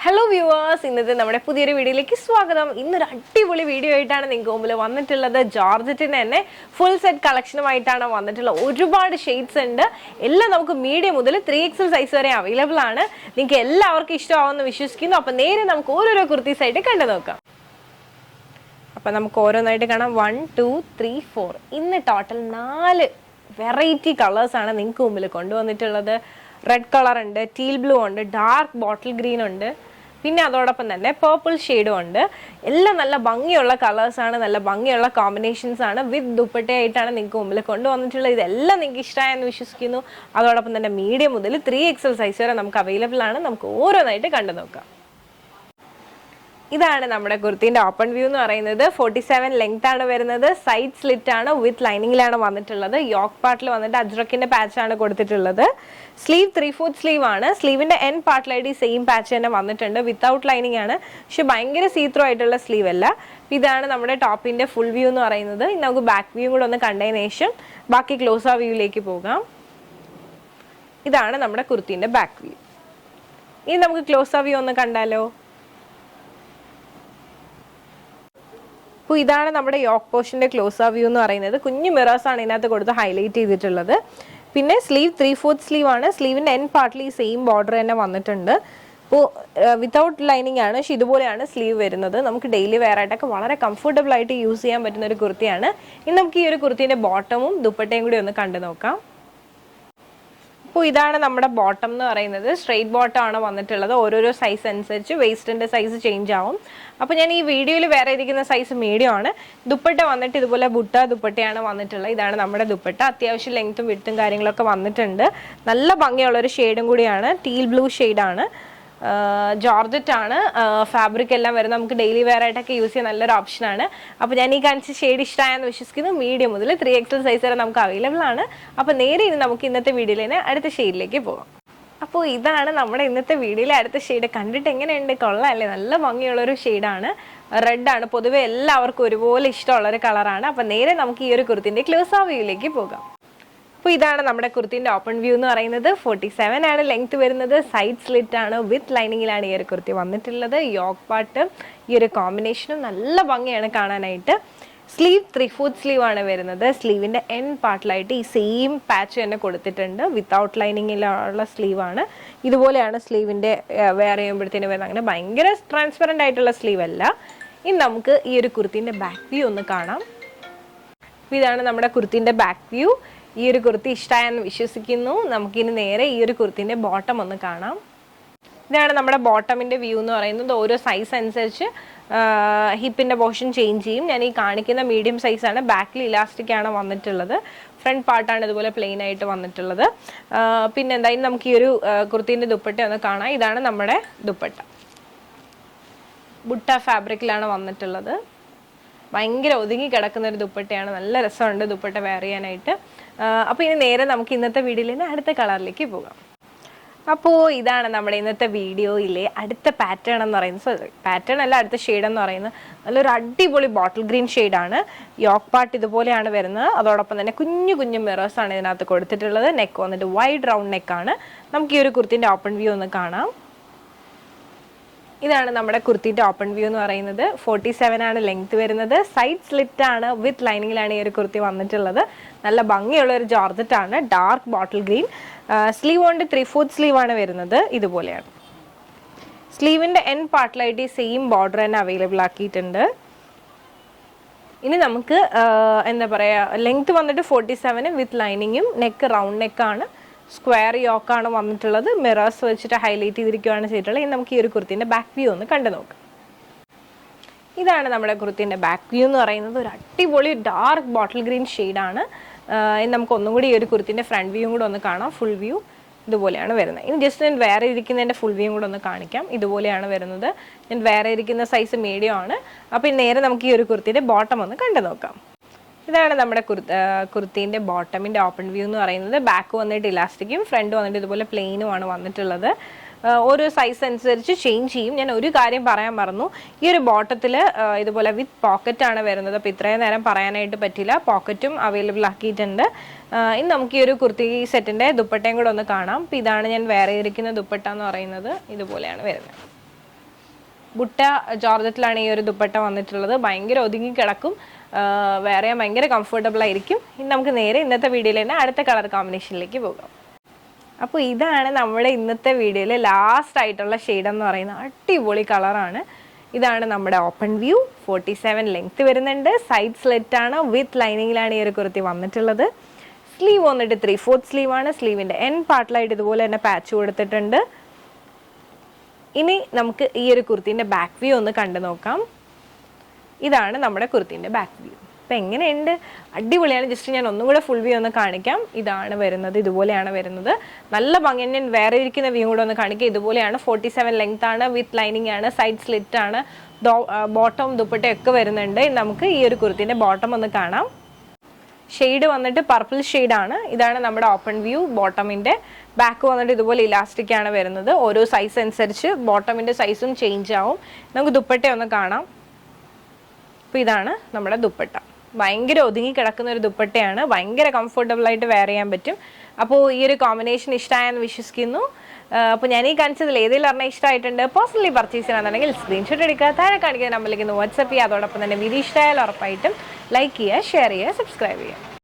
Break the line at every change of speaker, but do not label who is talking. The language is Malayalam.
ഹലോ വ്യൂവേഴ്സ്, ഇന്നത്തെ നമ്മുടെ പുതിയൊരു വീഡിയോയിലേക്ക് സ്വാഗതം. ഇന്നൊരു അടിപൊളി വീഡിയോ ആയിട്ടാണ് നിങ്ങൾക്ക് മുമ്പിൽ വന്നിട്ടുള്ളത്. ജോർജറ്റിന് തന്നെ ഫുൾ സെറ്റ് കളക്ഷനുമായിട്ടാണ് വന്നിട്ടുള്ളത്. ഒരുപാട് ഷെയ്ഡ്സ് ഉണ്ട്. എല്ലാം നമുക്ക് മീഡിയം മുതൽ 3XL സൈസ് വരെ അവൈലബിൾ ആണ്. നിങ്ങൾക്ക് എല്ലാവർക്കും ഇഷ്ടമാവുമെന്ന് വിശ്വസിക്കുന്നു. അപ്പം നേരെ നമുക്ക് ഓരോരോ കുർത്തീസ് ആയിട്ട് കണ്ടു നോക്കാം. അപ്പം നമുക്ക് ഓരോന്നായിട്ട് കാണാം. 1, 2, 3, 4. ഇന്ന് ടോട്ടൽ 4 വെറൈറ്റി കളേഴ്സാണ് നിങ്ങൾക്ക് മുമ്പിൽ കൊണ്ടുവന്നിട്ടുള്ളത്. റെഡ് കളർ ഉണ്ട്, ടീൽ ബ്ലൂ ഉണ്ട്, ഡാർക്ക് ബോട്ടിൽ ഗ്രീൻ ഉണ്ട്, പിന്നെ അതോടൊപ്പം തന്നെ പേർപ്പിൾ ഷെയ്ഡും ഉണ്ട്. എല്ലാം നല്ല ഭംഗിയുള്ള കളേഴ്സാണ്, നല്ല ഭംഗിയുള്ള കോമ്പിനേഷൻസ് ആണ്. വിത്ത് ദുപ്പട്ടയായിട്ടാണ് നിങ്ങൾക്ക് മുമ്പിൽ കൊണ്ടുവന്നിട്ടുള്ളത്. ഇതെല്ലാം നിങ്ങൾക്ക് ഇഷ്ടമായെന്ന് വിശ്വസിക്കുന്നു. അതോടൊപ്പം തന്നെ മീഡിയം മുതൽ 3XL സൈസ് വരെ നമുക്ക് അവൈലബിൾ ആണ്. നമുക്ക് ഓരോന്നായിട്ട് കണ്ടു നോക്കാം. ഇതാണ് നമ്മുടെ കുർത്തിന്റെ ഓപ്പൺ വ്യൂ എന്ന് പറയുന്നത്. 47 ലെങ്ത് ആണ് വരുന്നത്. സൈഡ് സ്ലിറ്റ് ആണ്, വിത്ത് ലൈനിങ്ങിലാണ് വന്നിട്ടുള്ളത്. യോക്ക് പാർട്ടിൽ വന്നിട്ട് അജ്രക്കിന്റെ പാച്ച് ആണ് കൊടുത്തിട്ടുള്ളത്. സ്ലീവ് 3/4 സ്ലീവ് ആണ്. സ്ലീവിന്റെ എൻ പാർട്ടിലായിട്ട് സെയിം പാച്ച് തന്നെ വന്നിട്ടുണ്ട്. വിത്തൗട്ട് ലൈനിങ് ആണ്, പക്ഷെ ഭയങ്കര സീത്രോ ആയിട്ടുള്ള സ്ലീവ് അല്ല. ഇതാണ് നമ്മുടെ ടോപ്പിന്റെ ഫുൾ വ്യൂ എന്ന് പറയുന്നത്. ഇനി നമുക്ക് ബാക്ക് വ്യൂ കൂടെ ഒന്ന് കണ്ടതിന് ശേഷം ബാക്കി ക്ലോസ് ആ വ്യൂയിലേക്ക് പോകാം. ഇതാണ് നമ്മുടെ കുർത്തിന്റെ ബാക്ക് വ്യൂ. ഇനി നമുക്ക് ക്ലോസ് ആ വ്യൂ ഒന്ന് കണ്ടാലോ. അപ്പോൾ ഇതാണ് നമ്മുടെ യോക്ക് പോർഷന്റെ ക്ലോസ് ആ വ്യൂ എന്ന് പറയുന്നത്. കുഞ്ഞു മിറേഴ്സ് ആണ് ഇതിനകത്ത് കൊടുത്ത് ഹൈലൈറ്റ് ചെയ്തിട്ടുള്ളത്. പിന്നെ സ്ലീവ് 3/4 സ്ലീവ് ആണ്. സ്ലീവിന്റെ എൻ പാർട്ടിൽ ഈ സെയിം ബോർഡർ തന്നെ വന്നിട്ടുണ്ട്. അപ്പോൾ വിത്തൗട്ട് ലൈനിങ് ആണ്, പക്ഷെ ഇതുപോലെയാണ് സ്ലീവ് വരുന്നത്. നമുക്ക് ഡെയിലി വെയർ ആയിട്ടൊക്കെ വളരെ കംഫർട്ടബിൾ ആയിട്ട് യൂസ് ചെയ്യാൻ പറ്റുന്ന ഒരു കുർത്തിയാണ്. ഇനി നമുക്ക് ഈ ഒരു കുർത്തിന്റെ ബോട്ടമും ദുപ്പട്ടയും കൂടി ഒന്ന് കണ്ടു നോക്കാം. അപ്പോൾ ഇതാണ് നമ്മുടെ ബോട്ടം എന്ന് പറയുന്നത്. സ്ട്രെയിറ്റ് ബോട്ടം ആണ് വന്നിട്ടുള്ളത്. ഓരോരോ സൈസ് അനുസരിച്ച് വേസ്റ്റിന്റെ സൈസ് ചേഞ്ച് ആവും. അപ്പോൾ ഞാൻ ഈ വീഡിയോയിൽ വേറെ ഇരിക്കുന്ന സൈസ് മീഡിയം ആണ്. ദുപ്പട്ട വന്നിട്ട് ഇതുപോലെ ബുട്ട ദുപ്പട്ടയാണ് വന്നിട്ടുള്ളത്. ഇതാണ് നമ്മുടെ ദുപ്പട്ട. അത്യാവശ്യം ലെങ്ത്തും വിഡ്ത്തും കാര്യങ്ങളൊക്കെ വന്നിട്ടുണ്ട്. നല്ല ഭംഗിയുള്ളൊരു ഷെയ്ഡും കൂടിയാണ്. ടീൽ ബ്ലൂ ഷെയ്ഡാണ്. ജോർജറ്റ് ആണ്. ഫാബ്രിക് എല്ലാം വരുന്നത് നമുക്ക് ഡെയിലി വെയർ ആയിട്ടൊക്കെ യൂസ് ചെയ്യാൻ നല്ലൊരു ഓപ്ഷനാണ്. അപ്പോൾ ഞാൻ ഈ കാണിച്ച ഷെയ്ഡ് ഇഷ്ടമായെന്ന് വിശ്വസിക്കുന്നു. മീഡിയം മുതൽ 3XL സൈസ് വരെ നമുക്ക് അവൈലബിൾ ആണ്. അപ്പോൾ നേരെ ഇനി നമുക്ക് ഇന്നത്തെ വീഡിയോയിൽ തന്നെ അടുത്ത ഷെയ്ഡിലേക്ക് പോകാം. അപ്പോൾ ഇതാണ് നമ്മുടെ ഇന്നത്തെ വീഡിയോയിലെ അടുത്ത ഷെയ്ഡ്. കണ്ടിട്ട് എങ്ങനെയുണ്ട്? കൊള്ളാമല്ലേ? നല്ല ഭംഗിയുള്ളൊരു ഷെയ്ഡാണ്. റെഡ് ആണ്. പൊതുവെ എല്ലാവർക്കും ഒരുപോലെ ഇഷ്ടമുള്ളൊരു കളറാണ്. അപ്പോൾ നേരെ നമുക്ക് ഈ ഒരു കുർത്തിന്റെ ക്ലോസ് ആ വ്യൂയിലേക്ക് പോകാം. അപ്പോൾ ഇതാണ് നമ്മുടെ കുർത്തിന്റെ ഓപ്പൺ വ്യൂ എന്ന് പറയുന്നത്. 47 ആണ് ലെങ്ത് വരുന്നത്. സൈഡ് സ്ലിറ്റ് ആണ്, വിത്ത് ലൈനിങ്ങിലാണ് ഈ ഒരു കുർത്തി വന്നിട്ടുള്ളത്. യോക്ക് പാർട്ട് ഈ ഒരു കോമ്പിനേഷനും നല്ല ഭംഗിയാണ് കാണാനായിട്ട്. സ്ലീവ് 3/4 സ്ലീവ് ആണ് വരുന്നത്. സ്ലീവിന്റെ എൻ പാർട്ടിലായിട്ട് ഈ സെയിം പാച്ച് തന്നെ കൊടുത്തിട്ടുണ്ട്. വിത്തൗട്ട് ലൈനിങ്ങിലുള്ള സ്ലീവ് ആണ്. ഇതുപോലെയാണ് സ്ലീവിന്റെ വെയർ ചെയ്യുമ്പോഴത്തേന് വരുന്നത്. അങ്ങനെ ഭയങ്കര ട്രാൻസ്പെറന്റ് ആയിട്ടുള്ള സ്ലീവ് അല്ല. ഇനി നമുക്ക് ഈ ഒരു കുർത്തിന്റെ ബാക്ക് വ്യൂ ഒന്ന് കാണാം. ഇതാണ് നമ്മുടെ കുർത്തിന്റെ ബാക്ക് വ്യൂ. ഈ ഒരു കുർത്തി ഇഷ്ടമായെന്ന് വിശ്വസിക്കുന്നു. നമുക്കിനി നേരെ ഈ ഒരു കുർത്തിന്റെ ബോട്ടം ഒന്ന് കാണാം. ഇതാണ് നമ്മുടെ ബോട്ടമിന്റെ വ്യൂ എന്ന് പറയുന്നത്. ഓരോ സൈസ് അനുസരിച്ച് ഹിപ്പിന്റെ പോർഷൻ ചേഞ്ച് ചെയ്യും. ഞാൻ ഈ കാണിക്കുന്ന മീഡിയം സൈസാണ്. ബാക്കിൽ ഇലാസ്റ്റിക് ആണ് വന്നിട്ടുള്ളത്. ഫ്രണ്ട് പാർട്ടാണ് ഇതുപോലെ പ്ലെയിൻ ആയിട്ട് വന്നിട്ടുള്ളത്. പിന്നെ എന്തായാലും നമുക്ക് ഈ ഒരു കുർത്തിന്റെ ദുപ്പട്ട ഒന്ന് കാണാം. ഇതാണ് നമ്മുടെ ദുപ്പട്ട. ബുട്ട ഫാബ്രിക്കിലാണ് വന്നിട്ടുള്ളത്. ഭയങ്കര ഒതുങ്ങി കിടക്കുന്ന ഒരു ദുപ്പട്ടയാണ്. നല്ല രസമുണ്ട് ദുപ്പട്ട വെയർ ചെയ്യാനായിട്ട്. അപ്പോൾ ഇനി നേരെ നമുക്ക് ഇന്നത്തെ വീഡിയോയിൽ തന്നെ അടുത്ത കളറിലേക്ക് പോകാം. അപ്പോൾ ഇതാണ് നമ്മുടെ ഇന്നത്തെ വീഡിയോയിലെ അടുത്ത പാറ്റേൺ എന്ന് പറയുന്നത്. പാറ്റേൺ അല്ല, അടുത്ത ഷെയ്ഡ് എന്ന് പറയുന്നത് നല്ലൊരു അടിപൊളി ബോട്ടിൽ ഗ്രീൻ ഷെയ്ഡാണ്. യോക്ക് പാർട്ട് ഇതുപോലെയാണ് വരുന്നത്. അതോടൊപ്പം തന്നെ കുഞ്ഞു കുഞ്ഞു മിറേഴ്സ് ആണ് ഇതിനകത്ത് കൊടുത്തിട്ടുള്ളത്. നെക്ക് വന്നിട്ട് വൈഡ് റൗണ്ട് നെക്കാണ്. നമുക്ക് ഈ ഒരു കുർത്തിന്റെ ഓപ്പൺ വ്യൂ ഒന്ന് കാണാം. ഇതാണ് നമ്മുടെ കുർത്തിന്റെ ഓപ്പൺ വ്യൂ എന്ന് പറയുന്നത്. 47 ആണ് ലെങ്ത് വരുന്നത്. സൈഡ് സ്ലിറ്റ് ആണ്, വിത്ത് ലൈനിങ്ങിലാണ് ഈ ഒരു കുർത്തി വന്നിട്ടുള്ളത്. നല്ല ഭംഗിയുള്ള ഒരു ജോർജറ്റ് ആണ്. Dark bottle green. സ്ലീവ് കൊണ്ട് 3/4 സ്ലീവ് ആണ് വരുന്നത്. ഇതുപോലെയാണ്. സ്ലീവിന്റെ എൻ പാർട്ടിലായിട്ട് ഈ സെയിം ബോർഡർ തന്നെ അവൈലബിൾ ആക്കിയിട്ടുണ്ട്. ഇനി നമുക്ക് എന്താ പറയുക, ലെങ്ത് വന്നിട്ട് 47 വിത്ത് ലൈനിങ്ങും. നെക്ക് റൗണ്ട് നെക്കാണ്. സ്ക്വയർ യോക്കാണ് വന്നിട്ടുള്ളത്. മിറേഴ്സ് വെച്ചിട്ട് ഹൈലൈറ്റ് ചെയ്തിരിക്കുകയാണ് ചെയ്തിട്ടുള്ളത്. ഇനി നമുക്ക് ഈ ഒരു കുർത്തിന്റെ ബാക്ക് വ്യൂ ഒന്ന് കണ്ടു നോക്കാം. ഇതാണ് നമ്മുടെ കുർത്തിന്റെ ബാക്ക് വ്യൂ എന്ന് പറയുന്നത്. ഒരു അടിപൊളി ഡാർക്ക് ബോട്ടിൽ ഗ്രീൻ ഷെയ്ഡാണ്. ഇനി നമുക്ക് ഒന്നും കൂടി ഈ ഒരു കുർത്തിന്റെ ഫ്രണ്ട് വ്യൂ കൂടെ ഒന്ന് കാണാം. ഫുൾ വ്യൂ ഇതുപോലെയാണ് വരുന്നത്. ഇനി ജസ്റ്റ് ഞാൻ വേറെ ഇരിക്കുന്നതിൻ്റെ ഫുൾ വ്യൂ കൂടെ ഒന്ന് കാണിക്കാം. ഇതുപോലെയാണ് വരുന്നത്. ഞാൻ വേറെ ഇരിക്കുന്ന സൈസ് മീഡിയം ആണ്. അപ്പോൾ നേരെ നമുക്ക് ഈ ഒരു കുർത്തിന്റെ ബോട്ടം ഒന്ന് കണ്ടു നോക്കാം. ഇതാണ് നമ്മുടെ കുർത്തിന്റെ ബോട്ടമിന്റെ ഓപ്പൺ വ്യൂ എന്ന് പറയുന്നത്. ബാക്ക് വന്നിട്ട് ഇലാസ്റ്റിക്കും ഫ്രണ്ട് വന്നിട്ട് ഇതുപോലെ പ്ലെയിനുമാണ് വന്നിട്ടുള്ളത്. ഓരോ സൈസ് അനുസരിച്ച് ചേഞ്ച് ചെയ്യും. ഞാൻ ഒരു കാര്യം പറയാൻ മറന്നു. ഈ ഒരു ബോട്ടത്തിൽ ഇതുപോലെ വിത്ത് പോക്കറ്റ് ആണ് വരുന്നത്. അപ്പോൾ ഇത്രയും നേരം പറയാനായിട്ട് പറ്റില്ല. പോക്കറ്റും അവൈലബിൾ ആക്കിയിട്ടുണ്ട്. ഇനി നമുക്ക് ഈ ഒരു കുർത്തി സെറ്റിന്റെ ദുപ്പട്ടയും കൂടെ ഒന്ന് കാണാം. അപ്പോൾ ഇതാണ് ഞാൻ വേറെ ഇരിക്കുന്ന ദുപ്പട്ട എന്ന് പറയുന്നത്. ഇതുപോലെയാണ് വരുന്നത്. ബുട്ട ജോർജറ്റിലാണ് ഈ ഒരു ദുപ്പട്ട വന്നിട്ടുള്ളത്. ഭയങ്കര ഒതുങ്ങി കിടക്കും, വേറെ ഭയങ്കര കംഫർട്ടബിൾ ആയിരിക്കും. ഇനി നമുക്ക് നേരെ ഇന്നത്തെ വീഡിയോയിൽ തന്നെ അടുത്ത കളർ കോമ്പിനേഷനിലേക്ക് പോകാം. അപ്പോൾ ഇതാണ് നമ്മുടെ ഇന്നത്തെ വീഡിയോയിൽ ലാസ്റ്റ് ആയിട്ടുള്ള ഷെയ്ഡ് എന്ന് പറയുന്നത്. അടിപൊളി കളറാണ്. ഇതാണ് നമ്മുടെ ഓപ്പൺ വ്യൂ. 47 ലെങ്ത് വരുന്നുണ്ട്. സൈഡ് സ്ലിറ്റ് ആണ്, വിത്ത് ലൈനിങ്ങിലാണ് ഈ ഒരു കുർത്തി വന്നിട്ടുള്ളത്. സ്ലീവ് വന്നിട്ട് 3/4 സ്ലീവ് ആണ്. സ്ലീവിൻ്റെ എൻ പാർട്ടിലായിട്ട് ഇതുപോലെ തന്നെ പാച്ച് കൊടുത്തിട്ടുണ്ട്. ഇനി നമുക്ക് ഈ ഒരു കുർത്തീൻ്റെ ബാക്ക് വ്യൂ ഒന്ന് കണ്ടു നോക്കാം. ഇതാണ് നമ്മുടെ കുർത്തീൻ്റെ ബാക്ക് വ്യൂ. അപ്പം എങ്ങനെയുണ്ട്? അടിപൊളിയാണ്. ജസ്റ്റ് ഞാൻ ഒന്നും കൂടെ ഫുൾ വ്യൂ ഒന്ന് കാണിക്കാം. ഇതാണ് വരുന്നത്, ഇതുപോലെയാണ് വരുന്നത്. നല്ല ഭംഗി. ഞാൻ വേറെ ഇരിക്കുന്ന വ്യൂ കൂടെ ഒന്ന് കാണിക്കാം. ഇതുപോലെയാണ്. 47 ലെങ്ത് ആണ്, വിത്ത് ലൈനിങ് ആണ്, സൈഡ് സ്ലിറ്റ് ആണ്, ബോട്ടം ദുപ്പട്ടയൊക്കെ വരുന്നുണ്ട്. നമുക്ക് ഈ ഒരു കുർത്തീൻ്റെ ബോട്ടം ഒന്ന് കാണാം. ഷെയ്ഡ് വന്നിട്ട് പർപ്പിൾ ഷെയ്ഡാണ്. ഇതാണ് നമ്മുടെ ഓപ്പൺ വ്യൂ. ബോട്ടമിൻ്റെ ബാക്ക് വന്നിട്ട് ഇതുപോലെ ഇലാസ്റ്റിക് ആണ് വരുന്നത്. ഓരോ സൈസ് അനുസരിച്ച് ബോട്ടമിൻ്റെ സൈസും ചേഞ്ച് ആവും. നമുക്ക് ദുപ്പട്ട ഒന്ന് കാണാം. അപ്പോൾ ഇതാണ് നമ്മുടെ ദുപ്പട്ട. ഭയങ്കര ഒതുങ്ങി കിടക്കുന്ന ഒരു ദുപ്പട്ടയാണ്. ഭയങ്കര കംഫർട്ടബിൾ ആയിട്ട് വെയർ ചെയ്യാൻ പറ്റും. അപ്പോൾ ഈ ഒരു കോമ്പിനേഷൻ ഇഷ്ടമായെന്ന് വിശ്വസിക്കുന്നു. അപ്പോൾ ഞാൻ ഈ കാണിച്ചതിൽ ഏതെങ്കിലും ഒരെണ്ണം ഇഷ്ടമായിട്ടുണ്ട്, പേഴ്സണലി പർച്ചേസ് ചെയ്യണമെന്നുണ്ടെങ്കിൽ സ്ക്രീൻഷോട്ട് എടുക്കുക, താഴെ കാണിക്കുന്ന നമ്പറിലേക്ക് ഒന്ന് വാട്സപ്പ് ചെയ്യുക. അതോടൊപ്പം തന്നെ വീഡിയോ ഇഷ്ടമായാൽ ഉറപ്പായിട്ടും ലൈക്ക് ചെയ്യുക, ഷെയർ ചെയ്യുക, സബ്സ്ക്രൈബ് ചെയ്യുക.